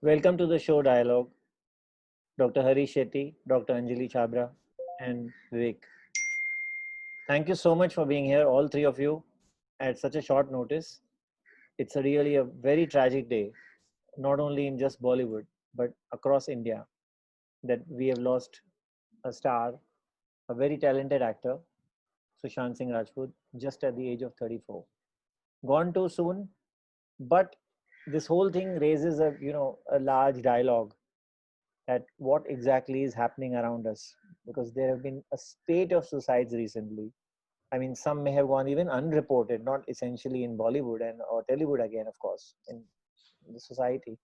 Welcome to the show Dialogue, Dr. Harish Shetty, Dr. Anjali Chhabria, and Vivek. Thank you so much for being here, all three of you, at such a short notice. It's really a very tragic day, not only in just Bollywood, but across India, that we have lost a star, a very talented actor, Sushant Singh Rajput, just at the age of 34. Gone too soon, but this whole thing raises a large dialogue at what exactly is happening around us, because there have been a spate of suicides recently. I mean, some may have gone even unreported, not essentially in Bollywood and or Tollywood again, of course, in the society.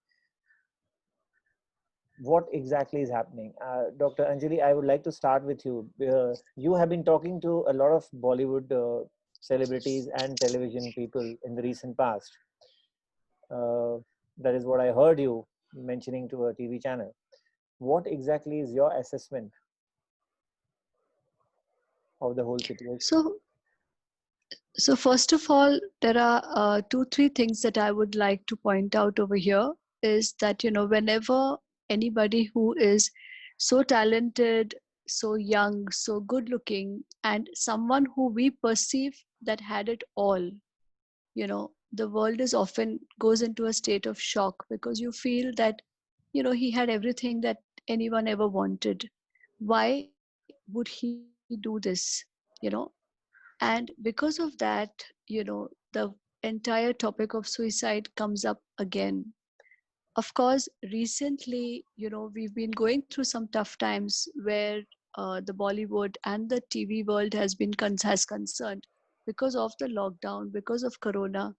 What exactly is happening? Dr. Anjali, I would like to start with you. You have been talking to a lot of Bollywood celebrities and television people in the recent past. Uh, that is what I heard you mentioning to a TV channel. What exactly is your assessment of the whole situation? So, so first of all, there are two, three things that I would like to point out over here is that, whenever anybody who is so talented, so young, so good looking, and someone who we perceive that had it all, the world is often goes into a state of shock because you feel that, he had everything that anyone ever wanted. Why would he do this? You know, and because of that, the entire topic of suicide comes up again. Of course, recently, we've been going through some tough times where the Bollywood and the TV world has concerned because of the lockdown, because of corona.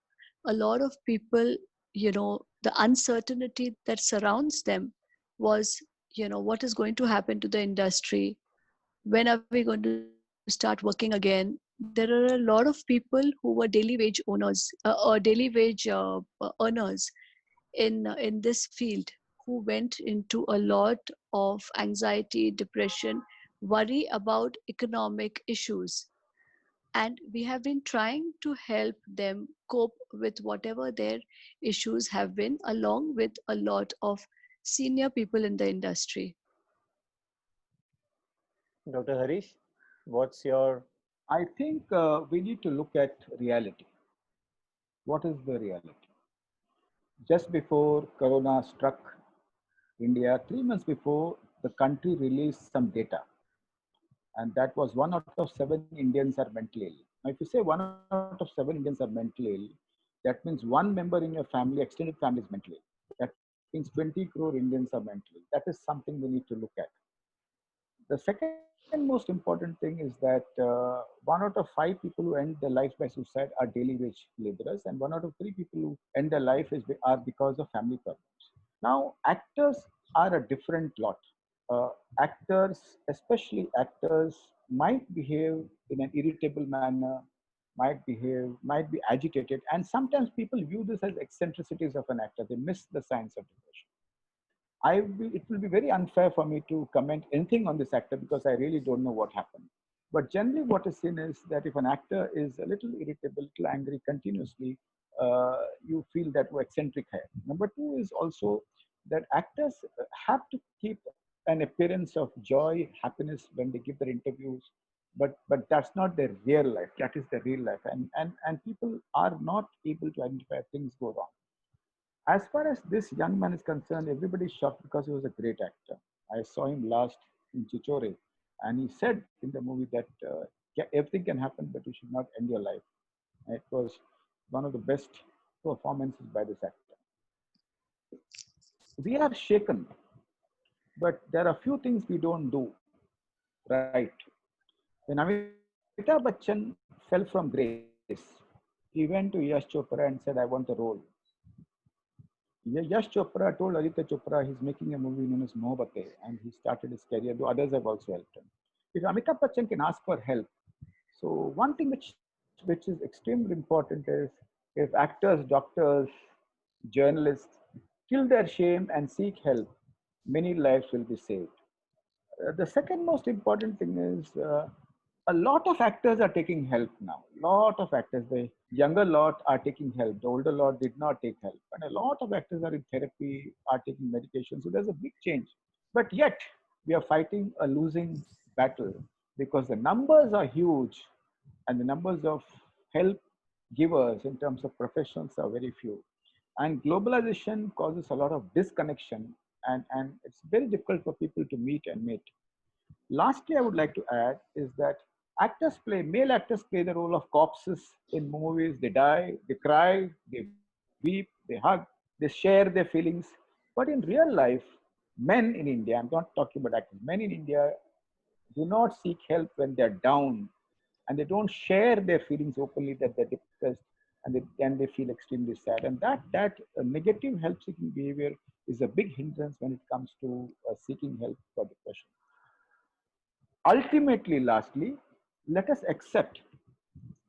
A lot of people, the uncertainty that surrounds them was, what is going to happen to the industry? When are we going to start working again? There are a lot of people who were daily wage earners in this field, who went into a lot of anxiety, depression, worry about economic issues. And we have been trying to help them cope with whatever their issues have been, along with a lot of senior people in the industry. Dr. Harish, what's your I think we need to look at reality. What is the reality? Just before Corona struck India, 3 months before, the country released some data, and that was 1 out of 7 Indians are mentally ill. Now, if you say 1 out of 7 Indians are mentally ill, that means one member in your family, extended family, is mentally ill. That means 20 crore Indians are mentally ill. That is something we need to look at. The second most important thing is that 1 out of 5 people who end their lives by suicide are daily wage laborers, and 1 out of 3 people who end their life are because of family problems. Now, actors are a different lot. Actors, especially actors, might behave in an irritable manner, might be agitated, and sometimes people view this as eccentricities of an actor. They miss the science of depression. It will be very unfair for me to comment anything on this actor because I really don't know what happened. But generally, what is seen is that if an actor is a little irritable, a little angry continuously, you feel that वो eccentric है. Number two is also that actors have to keep an appearance of joy, happiness when they give their interviews, but that's not their real life. That is their real life, and people are not able to identify if things go wrong. As far as this young man is concerned, everybody's shocked because he was a great actor. I saw him last in Chichore, and he said in the movie that everything can happen, but you should not end your life. And it was one of the best performances by this actor. We are shaken, but there are few things we don't do right. When Amitabh Bachchan fell from grace, he went to Yash Chopra and said, "I want a role." Yash Chopra told Aditya Chopra he's making a movie known as Mohabbatein, and he started his career, though others have also helped him. If Amitabh Bachchan can ask for help, so one thing which is extremely important is if actors, doctors, journalists kill their shame and seek help, many lives will be saved. The second most important thing is a lot of actors are taking help now. Lot of actors, the younger lot are taking help. The older lot did not take help. And a lot of actors are in therapy, are taking medication. So there's a big change. But yet, we are fighting a losing battle because the numbers are huge and the numbers of help givers in terms of professionals are very few. And globalization causes a lot of disconnection, and it's very difficult for people to meet and meet. Lastly, I would like to add is that male actors play the role of corpses in movies. They die, they cry, they weep, they hug, they share their feelings. But in real life, men in India, I'm not talking about actors, men in India do not seek help when they're down, and they don't share their feelings openly that they're depressed, and they feel extremely sad. And that negative help seeking behavior is a big hindrance when it comes to seeking help for depression. Ultimately, lastly, let us accept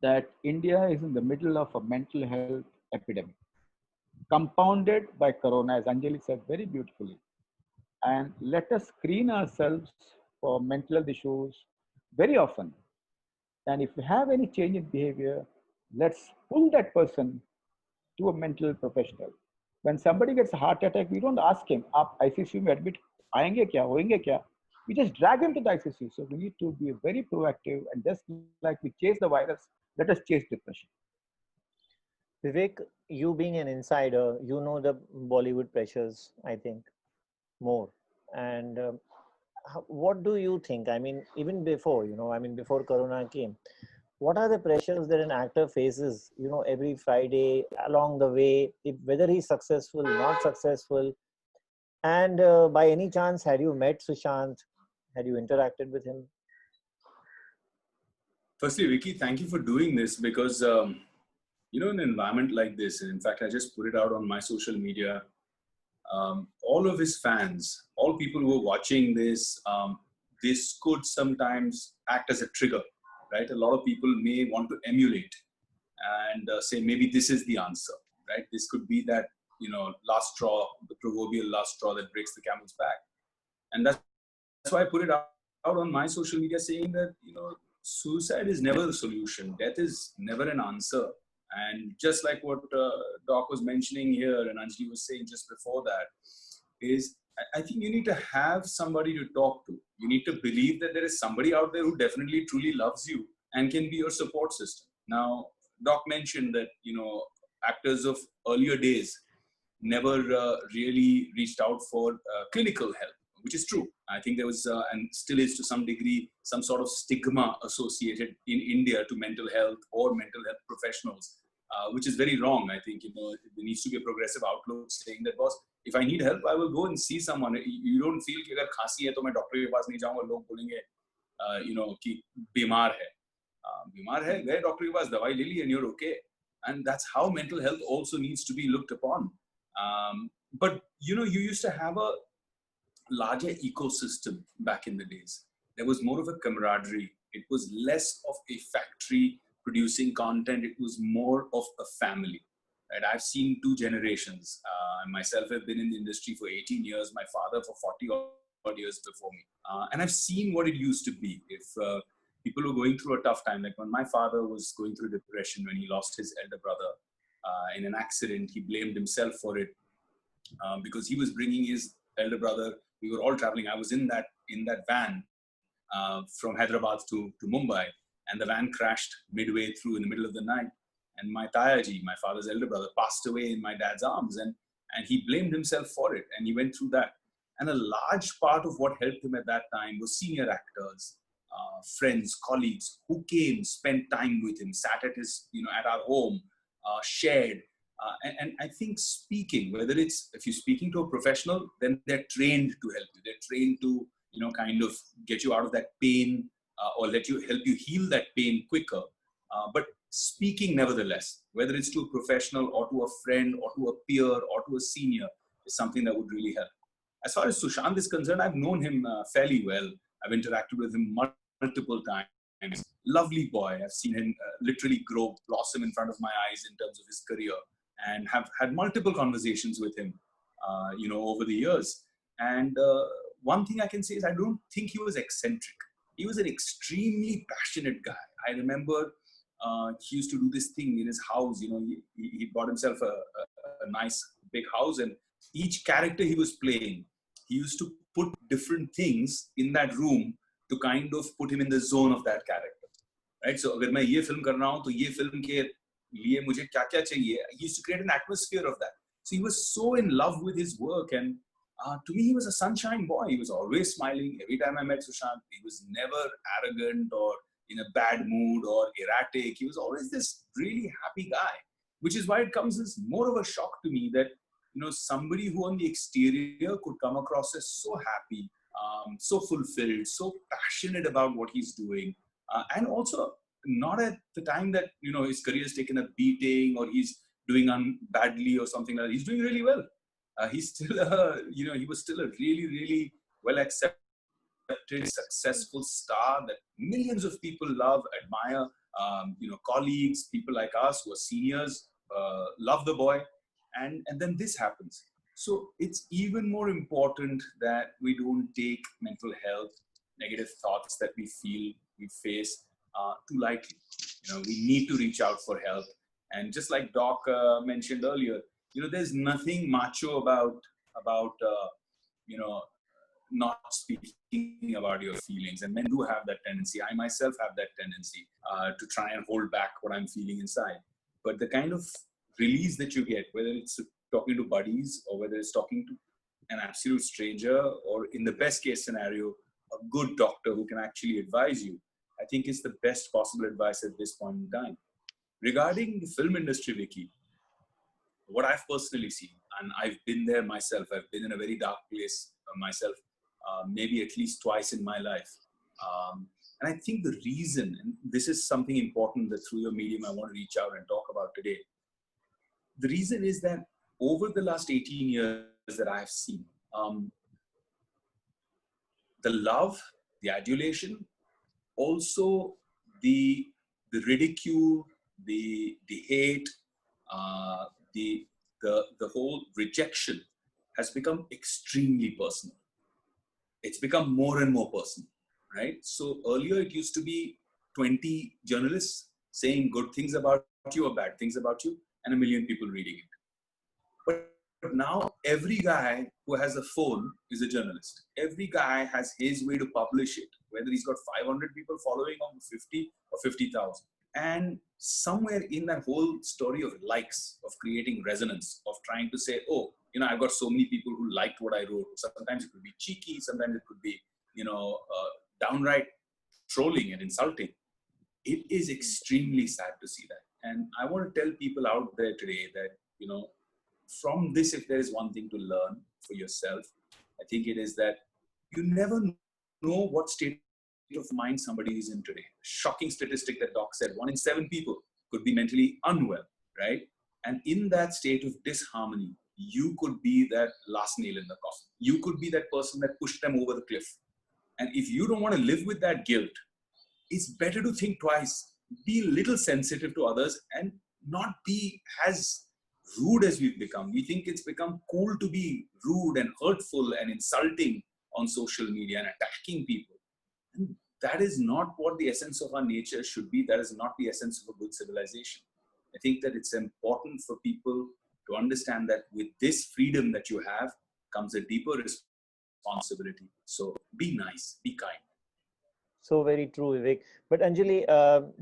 that India is in the middle of a mental health epidemic, compounded by corona, as Anjali said very beautifully. And let us screen ourselves for mental health issues very often. And if we have any change in behavior, let's pull that person to a mental professional. When somebody gets a heart attack, we don't ask him, "Aap ICCU mein admit आएंगे क्या, होएंगे क्या?" We just drag him to the ICCU. So we need to be very proactive, and just like we chase the virus, let us chase depression. Vivek, you being an insider, you know the Bollywood pressures, I think, more. And what do you think? I mean, even before, before Corona came, what are the pressures that an actor faces, every Friday along the way, whether he's successful, not successful? And by any chance, had you met Sushant? Had you interacted with him? Firstly, Vicky, thank you for doing this because, in an environment like this, and in fact, I just put it out on my social media, all of his fans, all people who are watching this, this could sometimes act as a trigger, right? A lot of people may want to emulate and say, maybe this is the answer, right? This could be that, last straw, the proverbial last straw that breaks the camel's back. And that's why I put it out on my social media saying that, suicide is never the solution. Death is never an answer. And just like what Doc was mentioning here and Anjali was saying just before that, is I think you need to have somebody to talk to. You need to believe that there is somebody out there who definitely truly loves you and can be your support system. Now, Doc mentioned that, actors of earlier days never really reached out for clinical help, which is true. I think there was, and still is to some degree, some sort of stigma associated in India to mental health or mental health professionals, which is very wrong. I think, there needs to be a progressive outlook saying that, boss, if I need help, I will go and see someone. You don't feel कि अगर खांसी है तो मैं doctor के पास नहीं जाऊँगा, लोग बोलेंगे, कि बीमार है. बीमार है, गए डॉक्टर के पास, दवाई ले ली, and you're okay. And that's how mental health also needs to be looked upon. But, you used to have a larger ecosystem back in the days. There was more of a camaraderie. It was less of a factory producing content. It was more of a family. Right? I've seen two generations. Myself have been in the industry for 18 years. My father for 40 odd years before me. And I've seen what it used to be. If people were going through a tough time, like when my father was going through depression when he lost his elder brother in an accident, he blamed himself for it because he was bringing his elder brother. We were all traveling. I was in that van from Hyderabad to Mumbai, and the van crashed midway through in the middle of the night. And my Tayaji, my father's elder brother, passed away in my dad's arms, and he blamed himself for it. And he went through that. And a large part of what helped him at that time was senior actors, friends, colleagues who came, spent time with him, sat at his, at our home, shared. And I think speaking, whether it's, if you're speaking to a professional, then they're trained to help you. They're trained to, kind of get you out of that pain or help you heal that pain quicker. But speaking nevertheless, whether it's to a professional or to a friend or to a peer or to a senior, is something that would really help. As far as Sushant is concerned, I've known him fairly well. I've interacted with him multiple times. Lovely boy. I've seen him literally grow, blossom in front of my eyes in terms of his career, and have had multiple conversations with him, over the years. And one thing I can say is I don't think he was eccentric. He was an extremely passionate guy. I remember he used to do this thing in his house. He bought himself a nice big house, and each character he was playing, he used to put different things in that room to kind of put him in the zone of that character, right? So अगर मैं ये film कर रहा हूँ तो ये film के लिए मुझे क्या-क्या चाहिए? He used to create an atmosphere of that. So he was so in love with his work, and to me he was a sunshine boy. He was always smiling. Every time I met Sushant, he was never arrogant or in a bad mood or erratic. He was always this really happy guy, which is why it comes as more of a shock to me that somebody who on the exterior could come across as so happy, so fulfilled, so passionate about what he's doing, and also not at the time that his career has taken a beating or he's doing badly or something like that. He's doing really well. He's still he was still a really, really well accepted, successful star that millions of people love, admire. Colleagues, people like us who are seniors, love the boy. And then this happens. So it's even more important that we don't take mental health, negative thoughts that we feel, we face too lightly. We need to reach out for help. And just like Doc mentioned earlier, there's nothing macho about not speaking about your feelings. And men do have that tendency. I myself have that tendency to try and hold back what I'm feeling inside. But the kind of release that you get, whether it's talking to buddies or whether it's talking to an absolute stranger, or in the best case scenario, a good doctor who can actually advise you, I think is the best possible advice at this point in time. Regarding the film industry, Vicky, what I've personally seen, and I've been there myself, I've been in a very dark place myself, maybe at least twice in my life. And I think the reason, and this is something important that through your medium I want to reach out and talk about today, the reason is that over the last 18 years that I have seen, the love, the adulation, also the ridicule, the hate, the whole rejection has become extremely personal. It's become more and more personal, right? So earlier it used to be 20 journalists saying good things about you or bad things about you, and a million people reading it. But now every guy who has a phone is a journalist. Every guy has his way to publish it, whether he's got 500 people following or 50 or 50,000. And somewhere in that whole story of likes, of creating resonance, of trying to say, oh, I've got so many people who liked what I wrote. Sometimes it could be cheeky, sometimes it could be, downright trolling and insulting. It is extremely sad to see that. And I want to tell people out there today that, from this, if there is one thing to learn for yourself, I think it is that you never know what state of mind somebody is in today. Shocking statistic that Doc said, 1 in 7 people could be mentally unwell, right? And in that state of disharmony, you could be that last nail in the coffin. You could be that person that pushed them over the cliff. And if you don't want to live with that guilt, it's better to think twice, be a little sensitive to others, and not be as rude as we've become. We think it's become cool to be rude and hurtful and insulting on social media and attacking people. And that is not what the essence of our nature should be. That is not the essence of a good civilization. I think that it's important for people to understand that with this freedom that you have comes a deeper responsibility. So be nice, be kind. So very true, Vivek. But Anjali,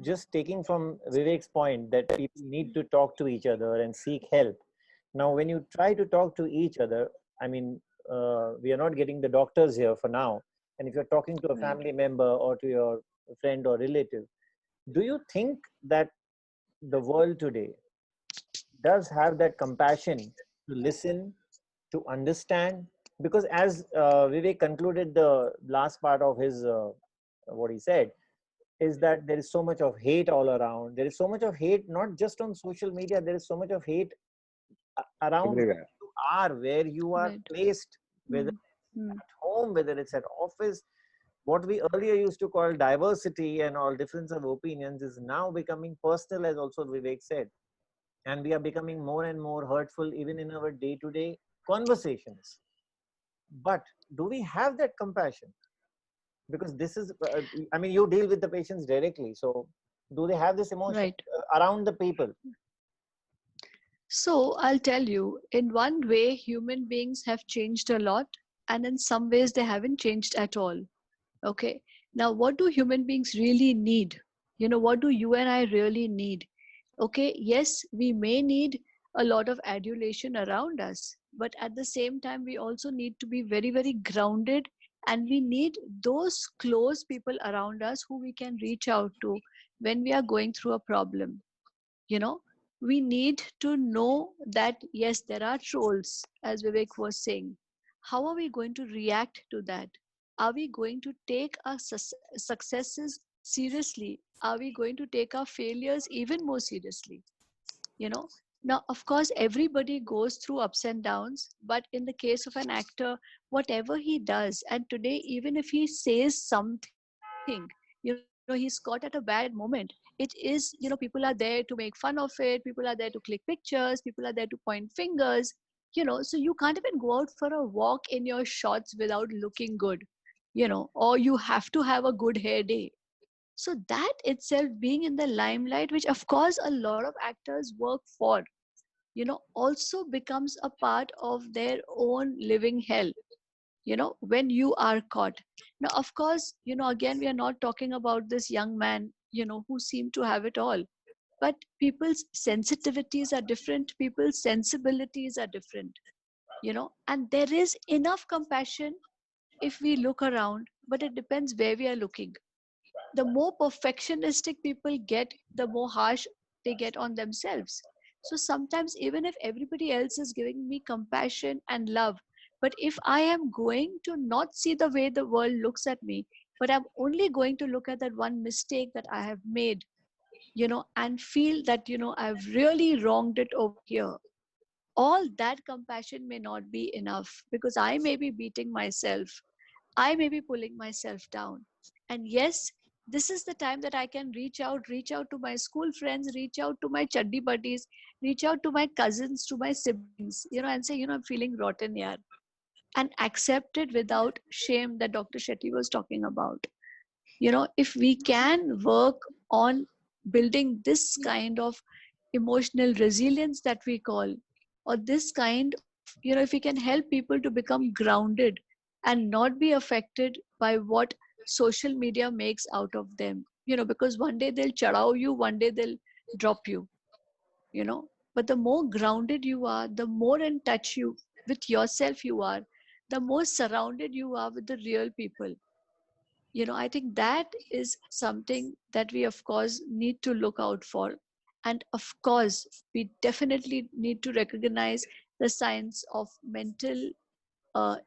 just taking from Vivek's point that people need to talk to each other and seek help. Now, when you try to talk to each other, I mean, we are not getting the doctors here for now. And if you're talking to a family member or to your friend or relative, do you think that the world today does have that compassion to listen, to understand? Because as Vivek concluded the last part of his what he said, is that there is so much of hate all around. There is so much of hate, not just on social media. There is so much of hate around Everywhere. where you are Right. placed, whether it's at home, whether it's at office. What we earlier used to call diversity and all difference of opinions is now becoming personal, as also Vivek said. And we are becoming more and more hurtful even in our day-to-day conversations. But do we have that compassion? Because this is, I mean, you deal with the patients directly. So do they have this emotion Right. around the people? So I'll tell you, in one way, human beings have changed a lot, and in some ways, they haven't changed at all. Okay. Now, what do human beings really need? What do you and I really need? Okay. Yes, we may need a lot of adulation around us, but at the same time, we also need to be very, very grounded, and we need those close people around us who we can reach out to when we are going through a problem. you know we need to know that yes, there are trolls, as Vivek was saying. How are we going to react to that? Are we going to take our successes seriously? Are we going to take our failures even more seriously? you know Now, of course, everybody goes through ups and downs, but in the case of an actor, whatever he does, and today, even if he says something, he's caught at a bad moment, it is, people are there to make fun of it, people are there to click pictures, people are there to point fingers. So you can't even go out for a walk in your shorts without looking good, or you have to have a good hair day. So that itself, being in the limelight, which of course a lot of actors work for, also becomes a part of their own living hell, when you are caught. Now, of course, again, we are not talking about this young man, who seemed to have it all. But people's sensitivities are different, people's sensibilities are different, and there is enough compassion if we look around, but it depends where we are looking. The more perfectionistic people get, the more harsh they get on themselves. So sometimes, even if everybody else is giving me compassion and love, but if I am going to not see the way the world looks at me, but I'm only going to look at that one mistake that I have made, and feel that, I've really wronged it over here, all that compassion may not be enough, because I may be beating myself, I may be pulling myself down. And yes, this is the time that I can reach out to my school friends, reach out to my chaddi buddies, reach out to my cousins, to my siblings, and say, I'm feeling rotten, yaar. And accept it without shame, that Dr. Shetty was talking about. If we can work on building this kind of emotional resilience that we call, or this kind of, if we can help people to become grounded and not be affected by what social media makes out of them, because one day they'll chadao you, one day they'll drop you, but the more grounded you are, the more in touch you with yourself you are, the more surrounded you are with the real people. I think that is something that we of course need to look out for. And of course, we definitely need to recognize the signs of mental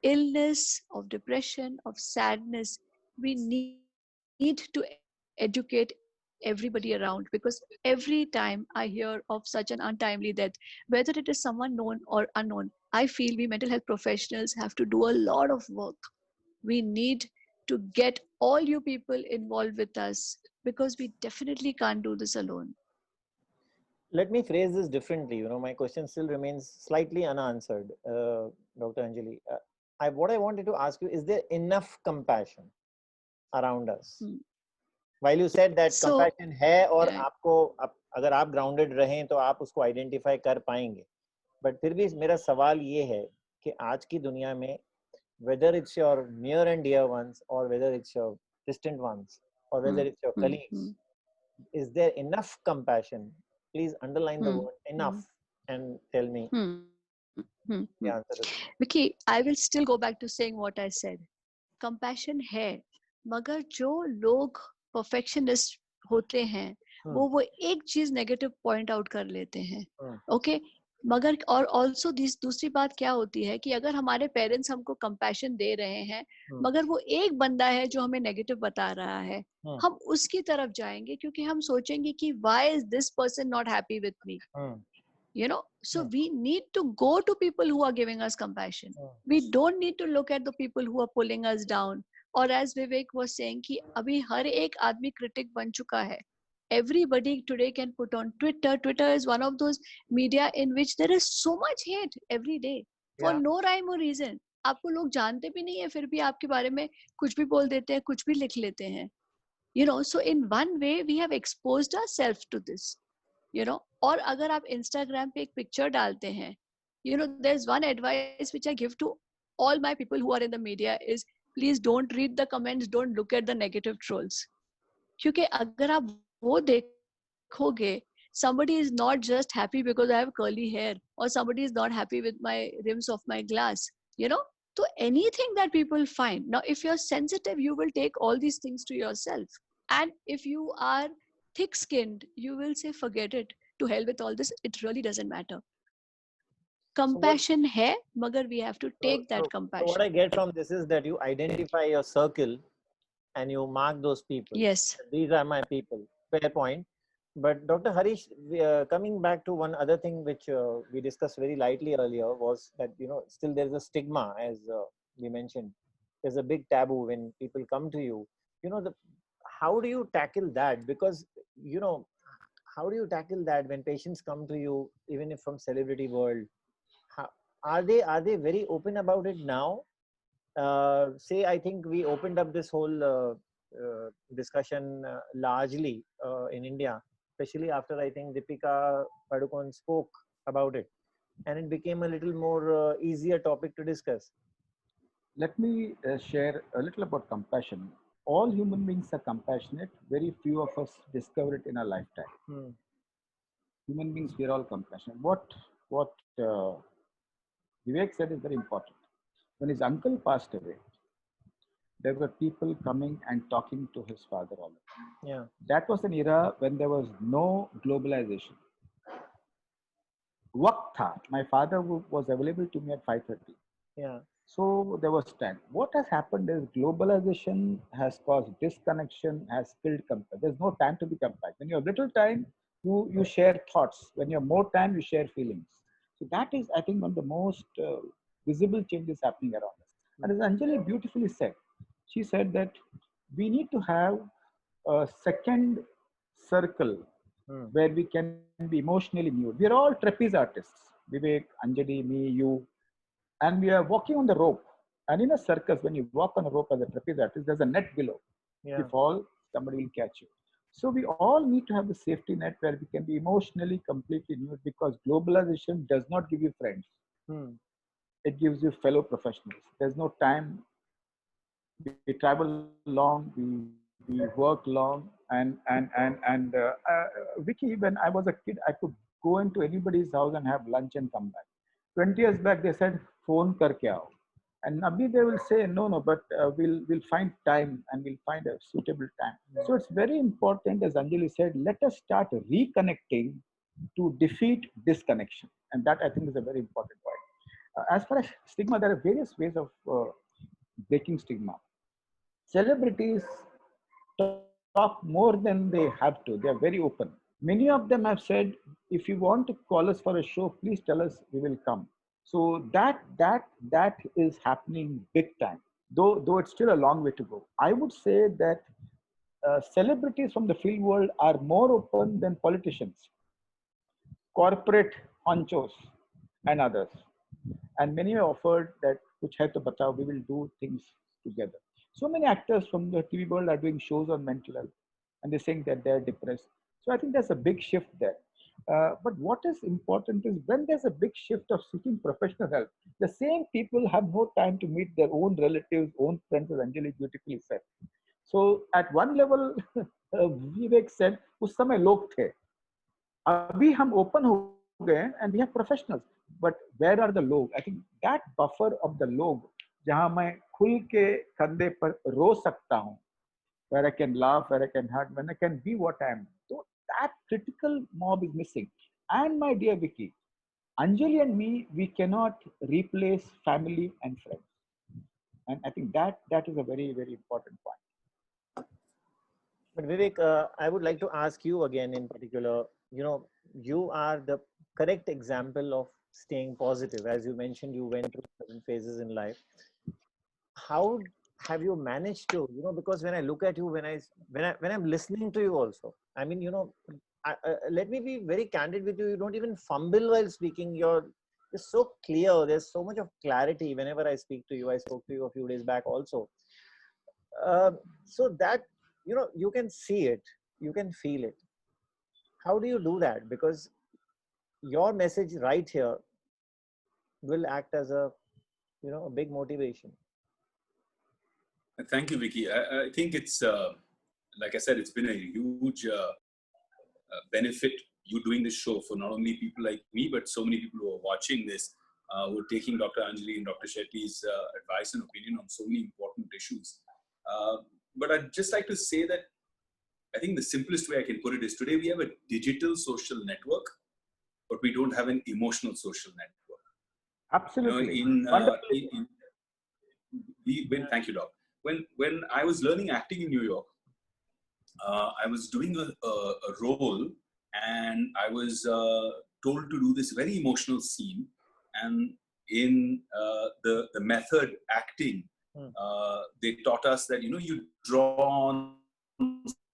illness, of depression, of sadness. We need to educate everybody around, because every time I hear of such an untimely death, whether it is someone known or unknown, I feel we mental health professionals have to do a lot of work. We need to get all you people involved with us, because we definitely can't do this alone. Let me phrase this differently. My question still remains slightly unanswered, Dr. Anjali. What I wanted to ask you, is there enough compassion around us? Hmm. While you said that So compassion है और right. आपको अगर आप grounded रहें तो आप उसको identify कर पाएंगे, but फिर भी मेरा सवाल ये है कि आज की दुनिया में, whether it's your near and dear ones, or whether it's your distant ones, or whether Hmm. it's your Hmm. colleagues, is there enough compassion? Please underline the Hmm. word Hmm. enough and tell me Hmm. Hmm. the answer is no. Vicky, I will still go back to saying what I said. Compassion है, मगर जो लोग perfectionist होते हैं, वो एक चीज negative point out कर लेते हैं. ओके. मगर और ऑल्सो दूसरी बात क्या होती है कि अगर हमारे पेरेंट्स हमको कंपैशन दे रहे हैं, मगर वो एक बंदा है जो हमें नेगेटिव बता रहा है, हम उसकी तरफ जाएंगे, क्योंकि हम सोचेंगे कि why is this person not happy with me. So we need to go to people who are giving us compassion. We don't need to look at the people who are pulling us down. और as Vivek was saying कि अभी हर एक आदमी critic बन चुका है. Everybody today can put on Twitter. Twitter is one of those media in which there is so much hate every day for no rhyme or reason. आपको लोग जानते भी नहीं है, फिर भी आपके बारे में कुछ भी बोल देते हैं, कुछ भी लिख लेते हैं. You know, so in one way we have exposed ourselves to this. You know, और अगर आप Instagram पे एक picture डालते हैं, you know, there's one advice which I give to all my people who are in the media is please don't read the comments, don't look at the negative trolls. क्योंकि अगर आप वो देखोगे, somebody is not just happy because I have curly hair, or somebody is not happy with my rims of my glass, you know. So anything that people find, now if you're sensitive, you will take all these things to yourself. And if you are thick skinned, you will say forget it, to hell with all this, it really doesn't matter. So what, Compassion hai, magar we have to take that so what I compassion. get from this is that you identify your circle and you mark those people. Yes. These are my people. Fair point. But Dr. Harish, coming back to one other thing which we discussed very lightly earlier was that, you know, still there's a stigma, as we mentioned. There's a big taboo when people come to you. You know, how do you tackle that? Because, you know, how do you tackle that when patients come to you, even if from celebrity world? How, are they very open about it now? Say, I think we opened up this whole discussion largely in India, especially after I think Deepika Padukone spoke about it, and it became a little more easier topic to discuss. Let me share a little about compassion. All human beings are compassionate. Very few of us discover it in our lifetime. Hmm. Human beings, we are all compassionate. What Vivek said is very important. When his uncle passed away, there were people coming and talking to his father all the time. Yeah. That was an era when there was no globalization. Waqt tha. My father was available to me at 5:30. Yeah. So there was time. What has happened is globalization has caused disconnection, has killed compassion. There's no time to be compassionate. When you have little time, you share thoughts. When you have more time, you share feelings. So that is, I think, one of the most visible changes happening around us. And as Anjali beautifully said, she said that we need to have a second circle where we can be emotionally nude. We are all trapeze artists. Vivek, Anjali, me, you, and we are walking on the rope. And in a circus, when you walk on a rope as a trapeze artist, there's a net below. Yeah. If you fall, somebody will catch you. So we all need to have the safety net where we can be emotionally completely nude, because globalization does not give you friends. It gives you fellow professionals. There's no time. We travel long, we work long, and Vicky, when I was a kid, I could go into anybody's house and have lunch and come back. 20 years back, they said, phone karke aao. And Abhi, they will say, no, but we'll find time and we'll find a suitable time. So it's very important, as Anjali said, let us start reconnecting to defeat disconnection. And that, I think, is a very important point. As far as stigma, there are various ways of breaking stigma. Celebrities talk more than they have to. They are very open. Many of them have said, if you want to call us for a show, please tell us, we will come. So that is happening big time. Though it's still a long way to go. I would say that celebrities from the film world are more open than politicians, corporate honchos, and others. And many have offered that, kuch hai to batao, we will do things together. So many actors from the TV world are doing shows on mental health, and they're saying that they're depressed. So I think there's a big shift there. But what is important is when there's a big shift of seeking professional help, the same people have no time to meet their own relatives, own friends, as Anjali beautifully said. So at one level, Vivek said, उस समय लोग थे. अभी हम open हो गए and we have professionals. But where are the log? I think that buffer of the log, जहाँ मैं खुल के कंधे पर रो सकता हूँ, where I can laugh, where I can hurt, when I can be what I am. So that critical mob is missing. And my dear Vicky, Anjali and me, we cannot replace family and friends. And I think that is a very, very important point. But Vivek, I would like to ask you again in particular, you know, you are the correct example of staying positive. As you mentioned, you went through certain phases in life. How have you managed to, you know, because when I look at you, when I'm listening to you also, I mean, you know, let me be very candid with you. You don't even fumble while speaking. is so clear. There's so much of clarity whenever I speak to you. I spoke to you a few days back also. So that, you can see it, you can feel it. How do you do that? Because your message right here will act as a big motivation. Thank you, Vicky. I think it's, like I said, it's been a huge benefit, you doing this show, for not only people like me, but so many people who are watching this, who are taking Dr. Anjali and Dr. Shetty's advice and opinion on so many important issues. But I'd just like to say that I think the simplest way I can put it is, today we have a digital social network, but we don't have an emotional social network. Absolutely. Thank you, Doc. When I was learning acting in New York, I was doing a role, and I was told to do this very emotional scene. And in the method acting, they taught us that, you draw on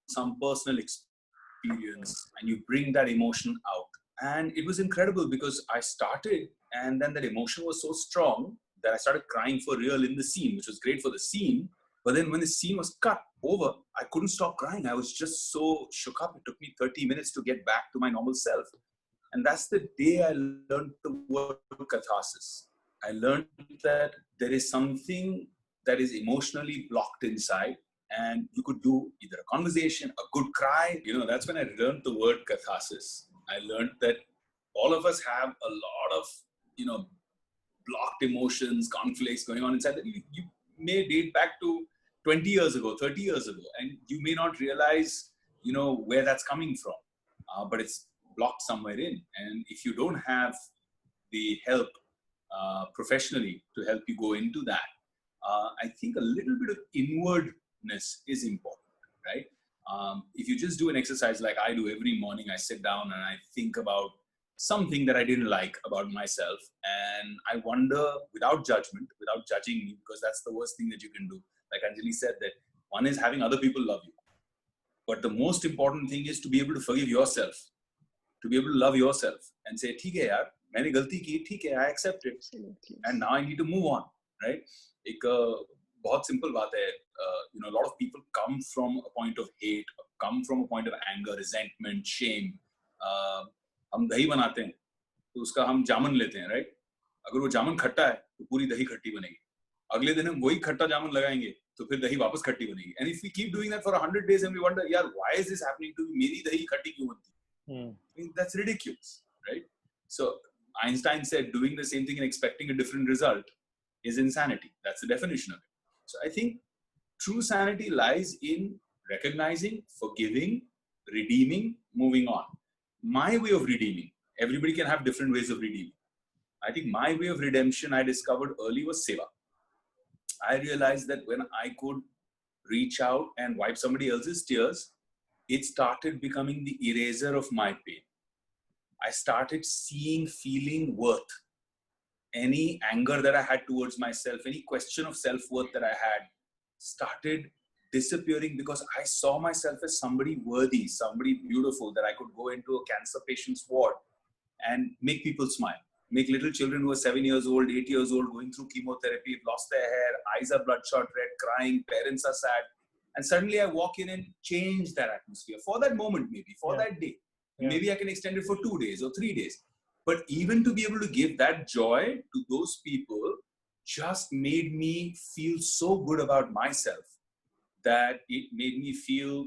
some personal experience and you bring that emotion out. And it was incredible, because I started, and then that emotion was so strong that I started crying for real in the scene, which was great for the scene. But then when the scene was cut over, I couldn't stop crying. I was just so shook up. It took me 30 minutes to get back to my normal self. And that's the day I learned the word catharsis. I learned that there is something that is emotionally blocked inside, and you could do either a conversation, a good cry. That's when I learned the word catharsis. I learned that all of us have a lot of, blocked emotions, conflicts going on inside that you may date back to 20 years ago, 30 years ago, and you may not realize, where that's coming from, but it's blocked somewhere in. And if you don't have the help professionally to help you go into that, I think a little bit of inwardness is important, right? If you just do an exercise like I do every morning, I sit down and I think about something that I didn't like about myself, and I wonder, without judgment, without judging me, because that's the worst thing that you can do. Like Anjali said, that one is having other people love you, but the most important thing is to be able to forgive yourself, to be able to love yourself and say, "ठीक है यार, मैंने गलती की, ठीक है, I accept it, and now I need to move on." Right? एक बहुत simple बात है. A lot of people come from a point of hate, come from a point of anger, resentment, shame. हम दही बनाते हैं तो उसका हम जामन लेते हैं, राइट? अगर वो जामन खट्टा है तो पूरी दही खट्टी बनेगी. अगले दिन हम वही खट्टा जामन लगाएंगे तो फिर दही वापस खट्टी बनेगी. And if we keep doing that for 100 days and we wonder, यार, why is this happening to me? मेरी दही खट्टी क्यों बनती है? I mean, that's ridiculous, right? So Einstein said doing the same thing and expecting a different result is insanity. That's the definition of it. So I think true sanity lies in recognizing, forgiving, redeeming, moving on. My way of redeeming, everybody can have different ways of redeeming. I think my way of redemption I discovered early was seva. I realized that when I could reach out and wipe somebody else's tears, it started becoming the eraser of my pain. I started seeing, feeling worth. Any anger that I had towards myself, any question of self-worth that I had, started disappearing, because I saw myself as somebody worthy, somebody beautiful, that I could go into a cancer patient's ward and make people smile. Make little children who are 7 years old, 8 years old, going through chemotherapy, lost their hair, eyes are bloodshot red, crying, parents are sad. And suddenly I walk in and change that atmosphere for that moment, maybe for that day. Maybe I can extend it for 2 days or 3 days. But even to be able to give that joy to those people just made me feel so good about myself that it made me feel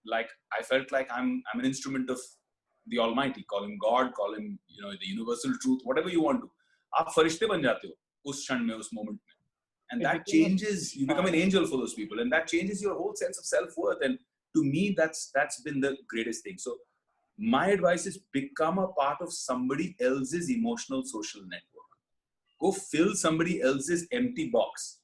like I felt like I'm an instrument of the Almighty. Call him God, call him, the universal truth, whatever you want to. आप फरिश्ते बन जाते हो उस क्षण में, उस moment में. And that changes, you become an angel for those people, and that changes your whole sense of self-worth. And to me, that's been the greatest thing. So my advice is, become a part of somebody else's emotional social network. Go fill somebody else's empty box.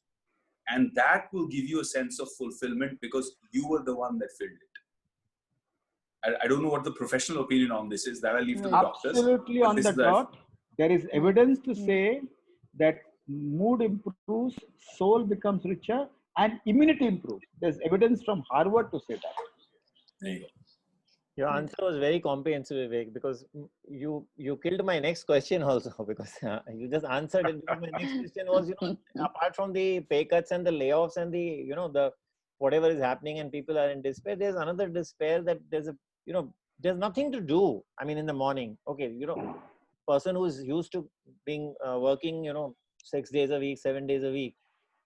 And that will give you a sense of fulfillment, because you were the one that filled it. I don't know what the professional opinion on this is. That I'll leave to the doctors. Absolutely on the dot. There is evidence to say that mood improves, soul becomes richer, and immunity improves. There's evidence from Harvard to say that. There you go. Your answer was very comprehensive, Vivek, because you killed my next question also because you just answered it. Because my next question was, apart from the pay cuts and the layoffs and the whatever is happening and people are in despair, there's another despair that there's nothing to do. I mean, in the morning, okay, person who's used to being working, 6 days a week, 7 days a week,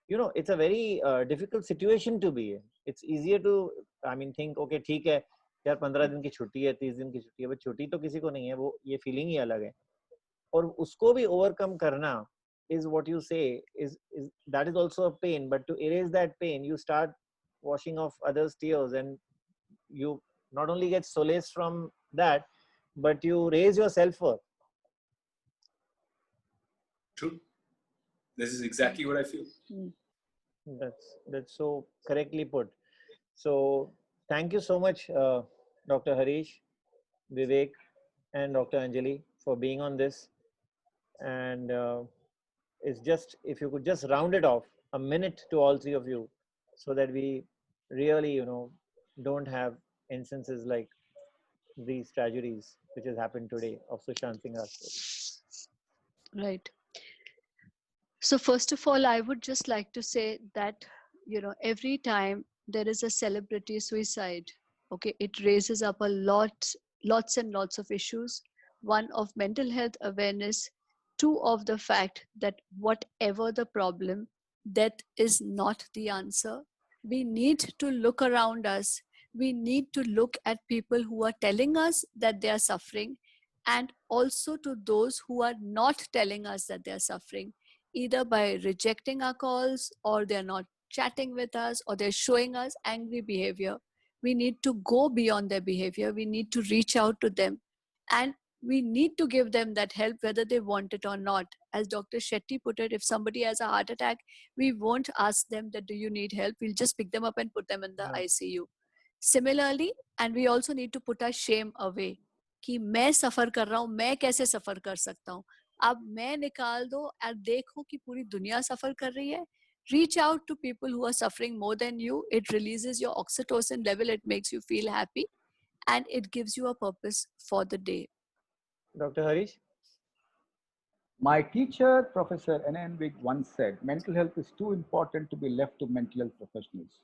it's a very difficult situation to be in. It's easier to, I mean, think, okay, ठीक है यार 15 दिन की छुट्टी है 30 दिन की छुट्टी है बट छुट्टी तो किसी को नहीं है वो ये फीलिंग ही अलग है और उसको भी ओवरकम करना is what you say is that is also a pain but to erase that pain you start washing off others tears and you not only get solace from that but you raise your self-worth. True. This is exactly what I feel. That's so correctly put. So thank you so much, Dr. Harish, Vivek, and Dr. Anjali for being on this. And it's just, if you could just round it off, a minute to all three of you, so that we really, don't have instances like these tragedies which has happened today of Sushant Singh Rajput. Right. So first of all, I would just like to say that, every time there is a celebrity suicide, okay, it raises up lots and lots of issues. One of mental health awareness, two of the fact that whatever the problem, death is not the answer. We need to look around us. We need to look at people who are telling us that they are suffering, and also to those who are not telling us that they are suffering, either by rejecting our calls, or they're not chatting with us, or they're showing us angry behavior. We need to go beyond their behavior. We need to reach out to them, and we need to give them that help whether they want it or not. As Dr. Shetty put it, if somebody has a heart attack, we won't ask them that do you need help. We'll just pick them up and put them in the ICU. Similarly, and we also need to put our shame away कि मैं सफर कर रहा हूँ, मैं कैसे सफर कर सकता हूँ. अब मैं निकाल दो और देखो कि पूरी दुनिया सफर कर रही है. Reach out to people who are suffering more than you. It releases your oxytocin level. It makes you feel happy, and it gives you a purpose for the day. Dr. Harish? My teacher, Professor N.N. Vig, once said, mental health is too important to be left to mental health professionals.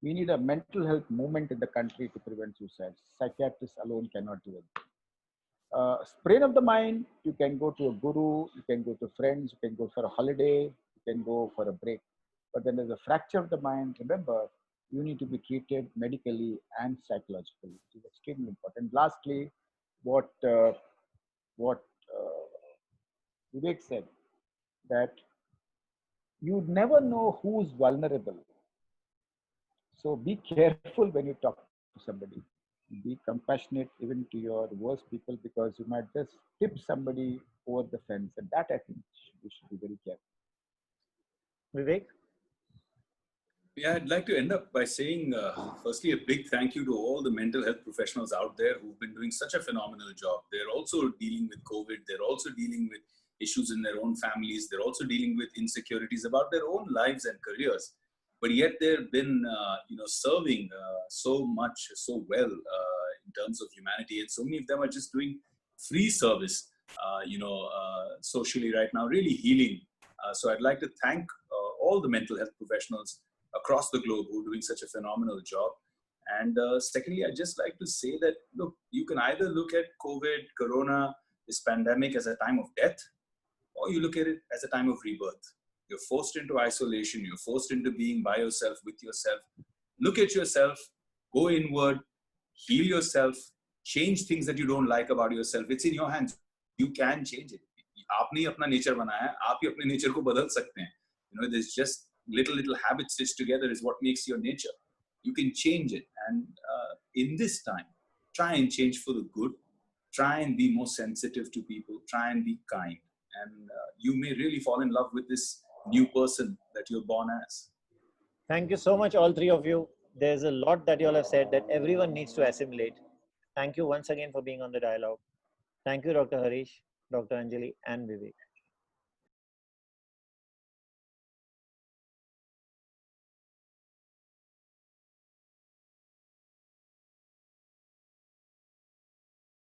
We need a mental health movement in the country to prevent suicides. Psychiatrists alone cannot do it. Sprain of the mind, you can go to a guru, you can go to friends, you can go for a holiday, you can go for a break. But then there's a fracture of the mind. Remember, you need to be treated medically and psychologically, which is extremely important. Lastly, what Vivek said, that you never know who's vulnerable. So be careful when you talk to somebody. Be compassionate even to your worst people, because you might just tip somebody over the fence, and that I think we should be very careful. Vivek? Yeah, I'd like to end up by saying, firstly, a big thank you to all the mental health professionals out there who've been doing such a phenomenal job. They're also dealing with COVID. They're also dealing with issues in their own families. They're also dealing with insecurities about their own lives and careers. But yet they've been, serving so much, so well in terms of humanity. And so many of them are just doing free service, socially right now, really healing. So I'd like to thank all the mental health professionals across the globe who are doing such a phenomenal job. And secondly, I'd just like to say that, look, you can either look at COVID, Corona, this pandemic as a time of death, or you look at it as a time of rebirth. You're forced into isolation. You're forced into being by yourself, with yourself. Look at yourself, go inward, heal yourself, change things that you don't like about yourself. It's in your hands. You can change it. आपने अपना nature बनाया है, आप ही अपने nature को बदल सकते हैं. There's just little habits stitched together is what makes your nature. You can change it. And in this time, try and change for the good. Try and be more sensitive to people. Try and be kind. And you may really fall in love with this new person that you're born as. Thank you so much, all three of you. There's a lot that you all have said that everyone needs to assimilate. Thank you once again for being on the dialogue. Thank you, Dr. Harish, Dr. Anjali, and Vivek.